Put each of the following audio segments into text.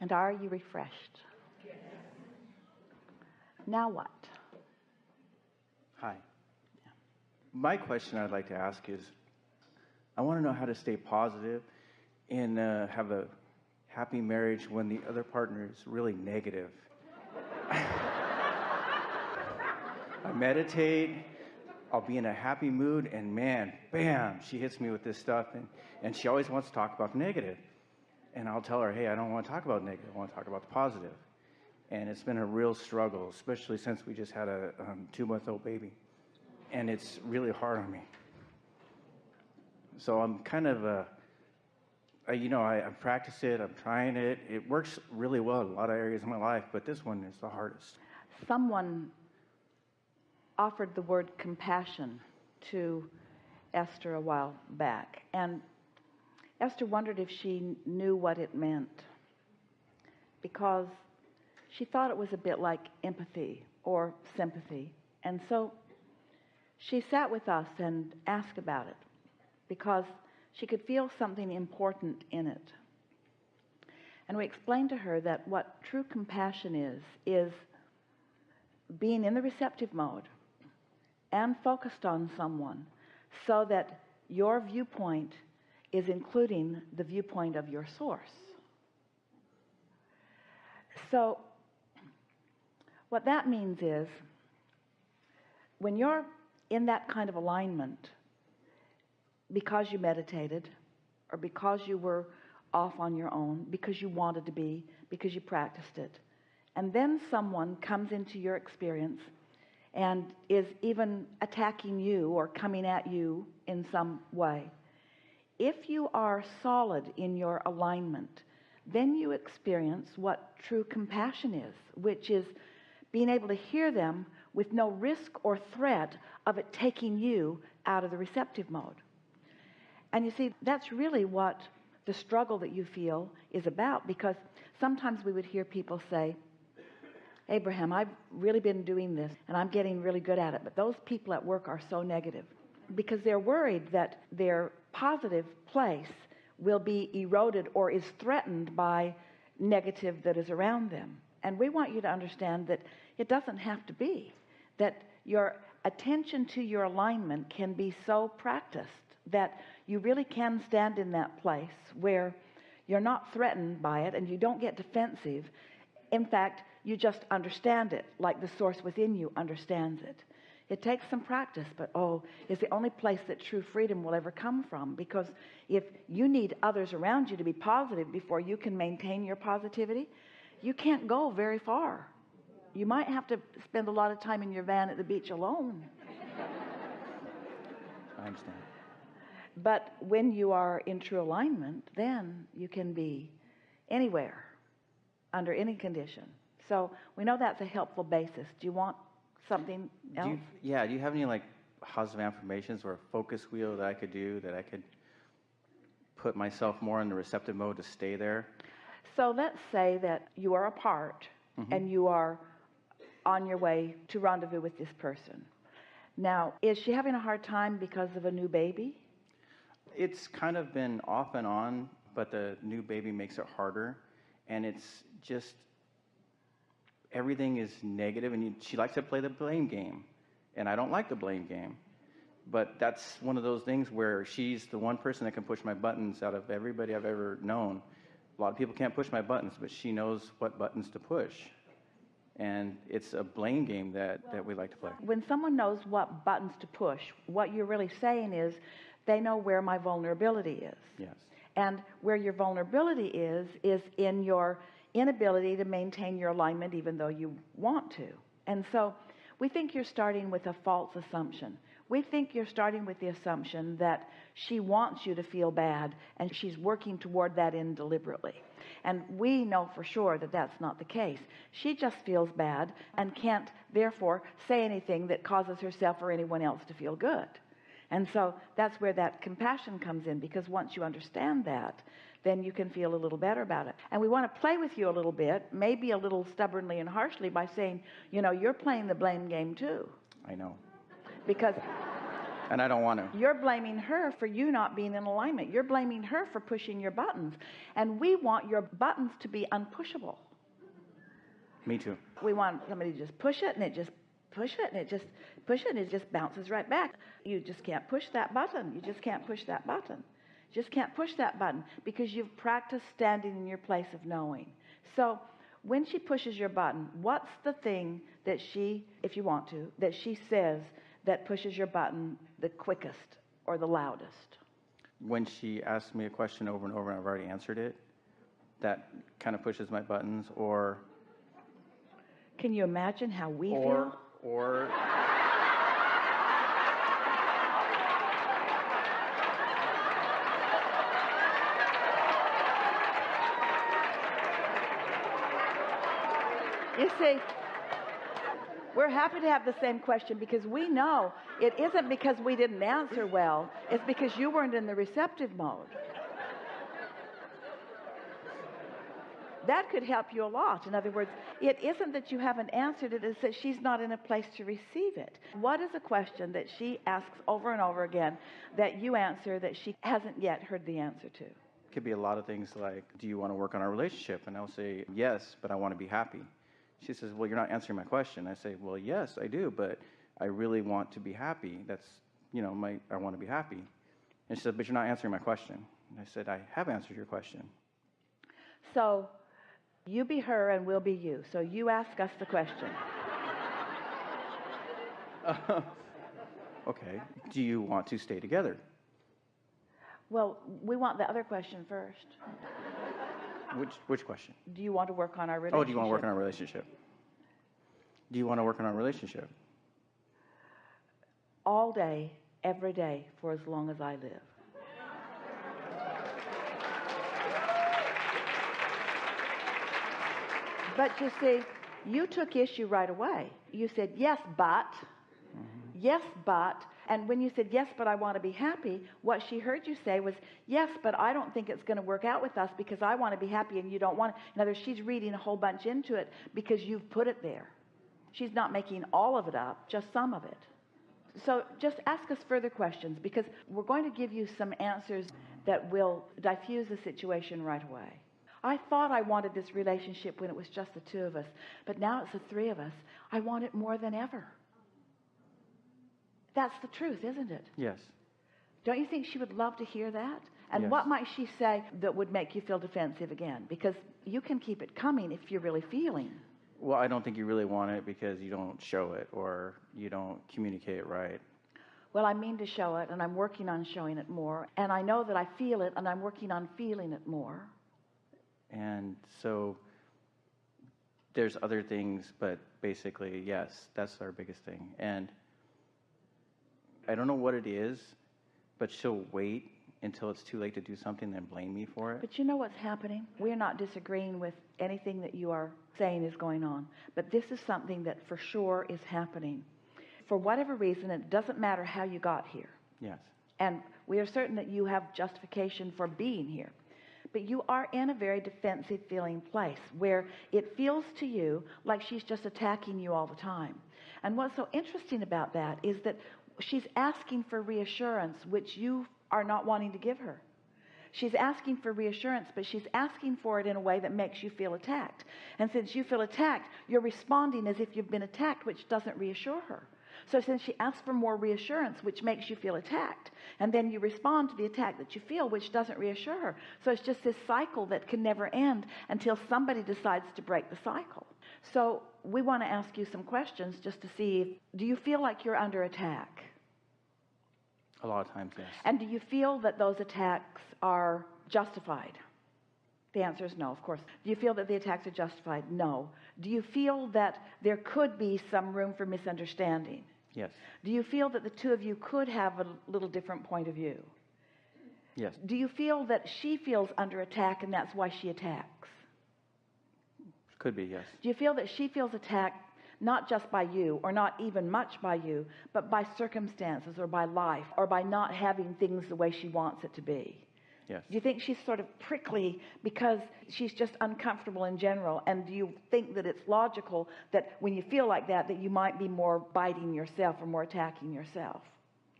And are you refreshed? Yes. Now what? Hi. Yeah. My question I'd like to ask is, I want to know how to stay positive and have a happy marriage when the other partner is really negative. I meditate, I'll be in a happy mood, and man, bam, she hits me with this stuff, and she always wants to talk about negative. And I'll tell her, hey, I don't want to talk about negative, I want to talk about the positive. And it's been a real struggle, especially since we just had a 2-month-old baby. And it's really hard on me. So I'm kind of, I practice it, I'm trying it. It works really well in a lot of areas of my life, but this one is the hardest. Someone offered the word compassion to Esther a while back. And Esther wondered if she knew what it meant, because she thought it was a bit like empathy or sympathy. And so she sat with us and asked about it, because she could feel something important in it. And we explained to her that what true compassion is being in the receptive mode and focused on someone, so that your viewpoint is including the viewpoint of your source. So what that means is, when you're in that kind of alignment, because you meditated, or because you were off on your own, because you wanted to be, because you practiced it, and then someone comes into your experience and is even attacking you or coming at you in some way, if you are solid in your alignment, then you experience what true compassion is, which is being able to hear them with no risk or threat of it taking you out of the receptive mode. And you see, that's really what the struggle that you feel is about, because sometimes we would hear people say, Abraham, I've really been doing this and I'm getting really good at it, but those people at work are so negative, because they're worried that their positive place will be eroded or is threatened by negative that is around them. And we want you to understand that it doesn't have to be, that your attention to your alignment can be so practiced that you really can stand in that place where you're not threatened by it and you don't get defensive. In fact, you just understand it like the source within you understands it. It takes some practice, but it's the only place that true freedom will ever come from, because if you need others around you to be positive before you can maintain your positivity, you can't go very far. You might have to spend a lot of time in your van at the beach alone. I understand. But when you are in true alignment, then you can be anywhere, under any condition. So we know that's a helpful basis. Do you want something else? Do you have any positive affirmations or a focus wheel that I could do, that I could put myself more in the receptive mode to stay there? So let's say that you are apart, and you are on your way to rendezvous with this person. Now, is she having a hard time because of a new baby? It's kind of been off and on, but the new baby makes it harder. And it's just, everything is negative, and she likes to play the blame game. And I don't like the blame game. But that's one of those things where she's the one person that can push my buttons out of everybody I've ever known. A lot of people can't push my buttons, but she knows what buttons to push. And it's a blame game that we like to play. When someone knows what buttons to push, what you're really saying is, they know where my vulnerability is. Yes. And where your vulnerability is in your inability to maintain your alignment even though you want to. And so we think you're starting with a false assumption. We think you're starting with the assumption that she wants you to feel bad and she's working toward that end deliberately. And we know for sure that that's not the case. She just feels bad and can't therefore say anything that causes herself or anyone else to feel good. And so that's where that compassion comes in, because once you understand that, then you can feel a little better about it. And we want to play with you a little bit, maybe a little stubbornly and harshly, by saying, you're playing the blame game too. I know. Because And I don't want to. You're blaming her for you not being in alignment. You're blaming her for pushing your buttons. And we want your buttons to be unpushable. Me too. We want somebody to just push it, and it just push it, and it just push it, and it just bounces right back. You just can't push that button. You just can't push that button. You just can't push that button because you've practiced standing in your place of knowing. So when she pushes your button, what's the thing that she, if you want to, that she says that pushes your button the quickest or the loudest? When she asks me a question over and over and I've already answered it, that kind of pushes my buttons. Or can you imagine how we feel? Or you see, we're happy to have the same question because we know it isn't because we didn't answer well. It's because you weren't in the receptive mode. That could help you a lot. In other words, it isn't that you haven't answered it, it's that she's not in a place to receive it. What is a question that she asks over and over again that you answer that she hasn't yet heard the answer to? it could be a lot of things like, do you want to work on our relationship? And I'll say, yes, but I want to be happy. She says, well, you're not answering my question. I say, well, yes, I do, but I really want to be happy. That's, I want to be happy. And she said, but you're not answering my question. And I said, I have answered your question. So you be her and we'll be you. So you ask us the question. Okay. Do you want to stay together? Well, we want the other question first. Which question? Do you want to work on our relationship? Oh, do you want to work on our relationship? Do you want to work on our relationship? All day, every day, for as long as I live. But you see, you took issue right away. You said, yes, but. Yes, but. And when you said, yes, but I want to be happy, what she heard you say was, yes, but I don't think it's going to work out with us because I want to be happy and you don't want to. In other words, she's reading a whole bunch into it because you've put it there. She's not making all of it up, just some of it. So just ask us further questions because we're going to give you some answers that will diffuse the situation right away. I thought I wanted this relationship when it was just the two of us, but now it's the three of us. I want it more than ever. That's the truth, isn't it? Yes. Don't you think she would love to hear that? And Yes. what might she say that would make you feel defensive again? Because you can keep it coming if you're really feeling. Well, I don't think you really want it because you don't show it or you don't communicate it right. Well, I mean to show it, and I'm working on showing it more. And I know that I feel it, and I'm working on feeling it more. And so there's other things, but basically, yes, that's our biggest thing. And I don't know what it is, but she'll wait until it's too late to do something, then blame me for it. But you know what's happening? We're not disagreeing with anything that you are saying is going on. But this is something that for sure is happening. For whatever reason, it doesn't matter how you got here. Yes. And we are certain that you have justification for being here. But you are in a very defensive feeling place where it feels to you like she's just attacking you all the time. And what's so interesting about that is that she's asking for reassurance, which you are not wanting to give her. She's asking for reassurance, but she's asking for it in a way that makes you feel attacked. And since you feel attacked, you're responding as if you've been attacked, which doesn't reassure her. So since she asks for more reassurance, which makes you feel attacked, and then you respond to the attack that you feel, which doesn't reassure her. So it's just this cycle that can never end until somebody decides to break the cycle. So we want to ask you some questions just to see, do you feel like you're under attack? A lot of times, yes. And do you feel that those attacks are justified? The answer is no, of course. Do you feel that the attacks are justified? No. Do you feel that there could be some room for misunderstanding? Yes. Do you feel that the two of you could have a little different point of view? Yes. Do you feel that she feels under attack and that's why she attacks? Could be, yes. Do you feel that she feels attacked not just by you or not even much by you, but by circumstances or by life or by not having things the way she wants it to be? Yes. Do you think she's sort of prickly because she's just uncomfortable in general? And do you think that it's logical that when you feel like that, that you might be more biting yourself or more attacking yourself?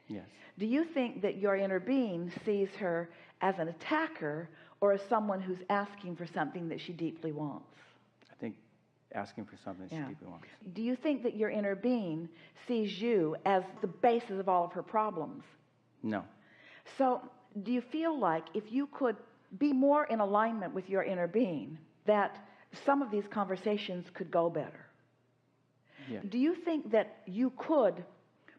Yes. Do you think that your inner being sees her as an attacker or as someone who's asking for something that she deeply wants? I think asking for something she deeply wants. Do you think that your inner being sees you as the basis of all of her problems? No. So do you feel like if you could be more in alignment with your inner being, that some of these conversations could go better? Yeah. Do you think that you could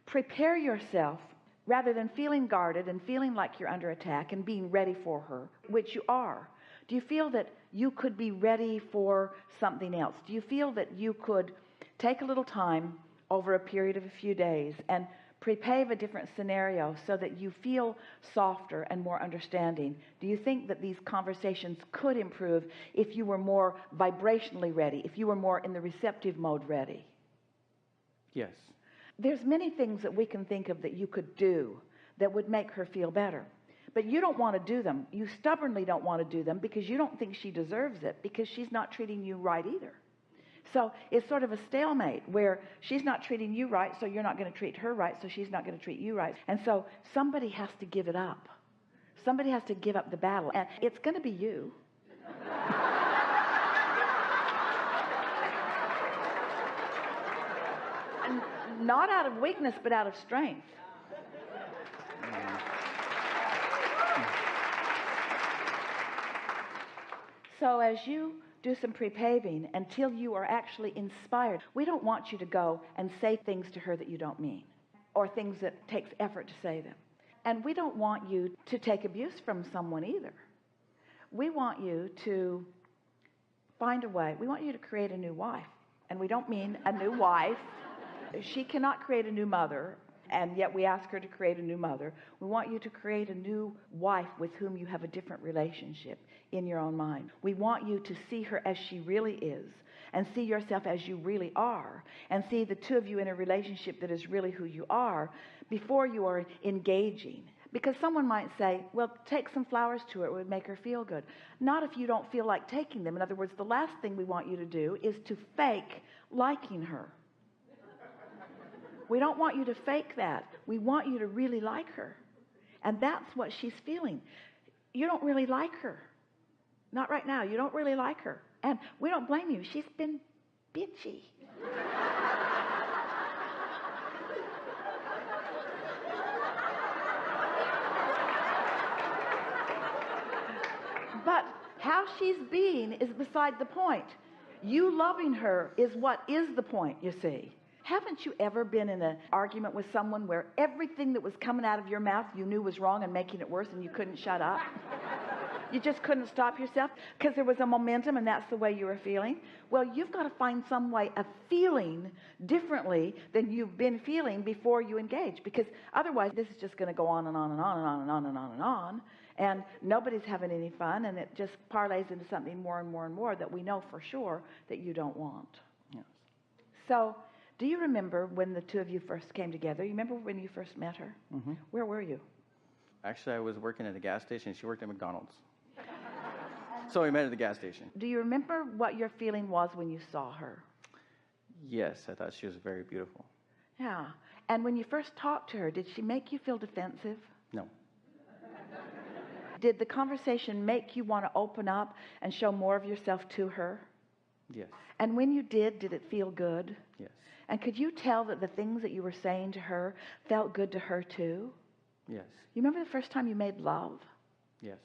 prepare yourself rather than feeling guarded and feeling like you're under attack and being ready for her, which you are? Do you feel that you could be ready for something else? Do you feel that you could take a little time over a period of a few days and prepare a different scenario so that you feel softer and more understanding? Do you think that these conversations could improve if you were more vibrationally ready, if you were more in the receptive mode ready? Yes. There's many things that we can think of that you could do that would make her feel better. But you don't want to do them. You stubbornly don't want to do them because you don't think she deserves it, because she's not treating you right either. So it's sort of a stalemate where she's not treating you right, so you're not going to treat her right, so she's not going to treat you right. And so somebody has to give it up. Somebody has to give up the battle. And it's going to be you. And not out of weakness, but out of strength. So as you do some pre-paving until you are actually inspired, we don't want you to go and say things to her that you don't mean, or things that takes effort to say them. And we don't want you to take abuse from someone either. We want you to find a way. We want you to create a new wife. And we don't mean a new wife. She cannot create a new mother, and yet we ask her to create a new mother. We want you to create a new wife with whom you have a different relationship in your own mind. We want you to see her as she really is, and see yourself as you really are, and see the two of you in a relationship that is really who you are before you are engaging. Because someone might say, well, take some flowers to her, it would make her feel good. Not if you don't feel like taking them. In other words, the last thing we want you to do is to fake liking her. We don't want you to fake that. We want you to really like her. And that's what she's feeling. You don't really like her. Not right now. You don't really like her. And we don't blame you. She's been bitchy. But how she's being is beside the point. You loving her is what is the point, you see. Haven't you ever been in an argument with someone where everything that was coming out of your mouth you knew was wrong and making it worse, and you couldn't shut up? You just couldn't stop yourself because there was a momentum and that's the way you were feeling? Well, you've got to find some way of feeling differently than you've been feeling before you engage, because otherwise this is just going to go on and on and on and on and on and on and on, and nobody's having any fun, and it just parlays into something more and more and more that we know for sure that you don't want. Yes. So do you remember when the two of you first came together? You remember when you first met her? Mm-hmm. Where were you? Actually, I was working at a gas station. She worked at McDonald's. So we met at the gas station. Do you remember what your feeling was when you saw her? Yes, I thought she was very beautiful. Yeah. And when you first talked to her, did she make you feel defensive? No. Did the conversation make you want to open up and show more of yourself to her? Yes. And when you did it feel good? Yes. And could you tell that the things that you were saying to her felt good to her too? Yes. You remember the first time you made love? Yes.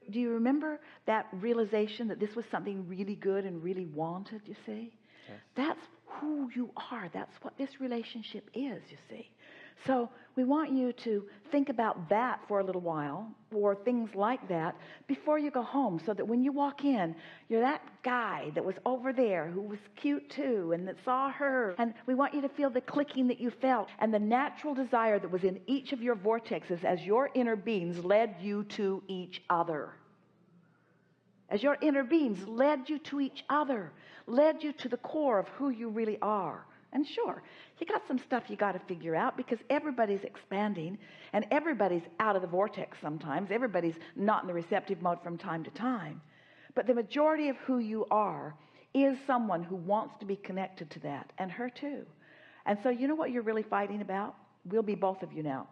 Do you remember that realization that this was something really good and really wanted, you see? Yes. That's who you are. That's what this relationship is, you see. So we want you to think about that for a little while, or things like that, before you go home, so that when you walk in, you're that guy that was over there who was cute too and that saw her. And we want you to feel the clicking that you felt and the natural desire that was in each of your vortexes as your inner beings led you to each other. As your inner beings led you to each other, led you to the core of who you really are. And sure, you got some stuff you got to figure out, because everybody's expanding and everybody's out of the vortex sometimes. Everybody's not in the receptive mode from time to time. But the majority of who you are is someone who wants to be connected to that, and her too. And so you know what you're really fighting about? We'll be both of you now.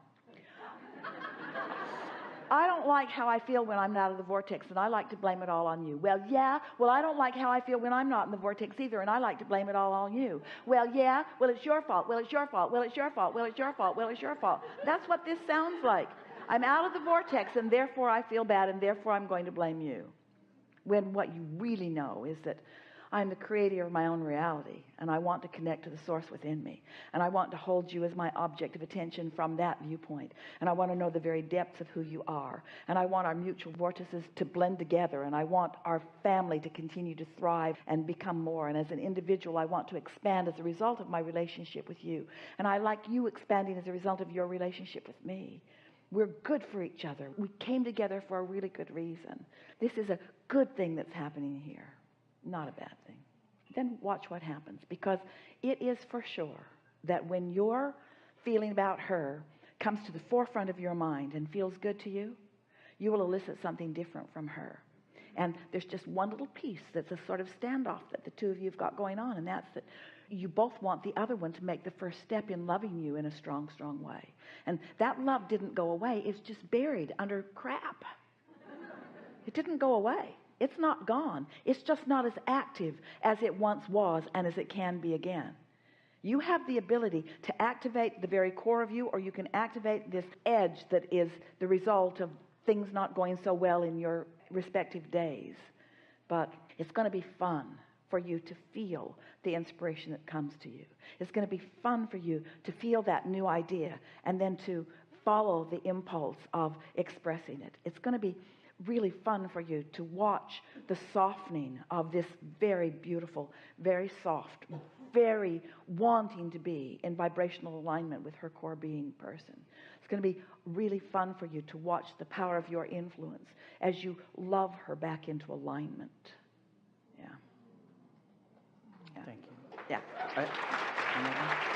I don't like how I feel when I'm out of the vortex, and I like to blame it all on you. Well, yeah. Well, I don't like how I feel when I'm not in the vortex either, and I like to blame it all on you. Well, yeah. Well, it's your fault. Well, it's your fault. Well, it's your fault. Well, it's your fault. Well, it's your fault. That's what this sounds like. I'm out of the vortex, and therefore I feel bad, and therefore I'm going to blame you. When what you really know is that I'm the creator of my own reality, and I want to connect to the source within me, and I want to hold you as my object of attention from that viewpoint, and I want to know the very depths of who you are, and I want our mutual vortices to blend together, and I want our family to continue to thrive and become more, and as an individual I want to expand as a result of my relationship with you, and I like you expanding as a result of your relationship with me. We're good for each other. We came together for a really good reason. This is a good thing that's happening here, not a bad thing. Then watch what happens, because it is for sure that when your feeling about her comes to the forefront of your mind and feels good to you, you will elicit something different from her. And there's just one little piece that's a sort of standoff that the two of you have got going on, and that's that you both want the other one to make the first step in loving you in a strong, strong way. And that love didn't go away. It's just buried under crap. It didn't go away. It's not gone. It's just not as active as it once was and as it can be again. You have the ability to activate the very core of you, or you can activate this edge that is the result of things not going so well in your respective days. But it's going to be fun for you to feel the inspiration that comes to you. It's going to be fun for you to feel that new idea and then to follow the impulse of expressing it. It's going to be really fun for you to watch the softening of this very beautiful, very soft, very wanting to be in vibrational alignment with her core being person. It's going to be really fun for you to watch the power of your influence as you love her back into alignment. Yeah. Thank you. Yeah.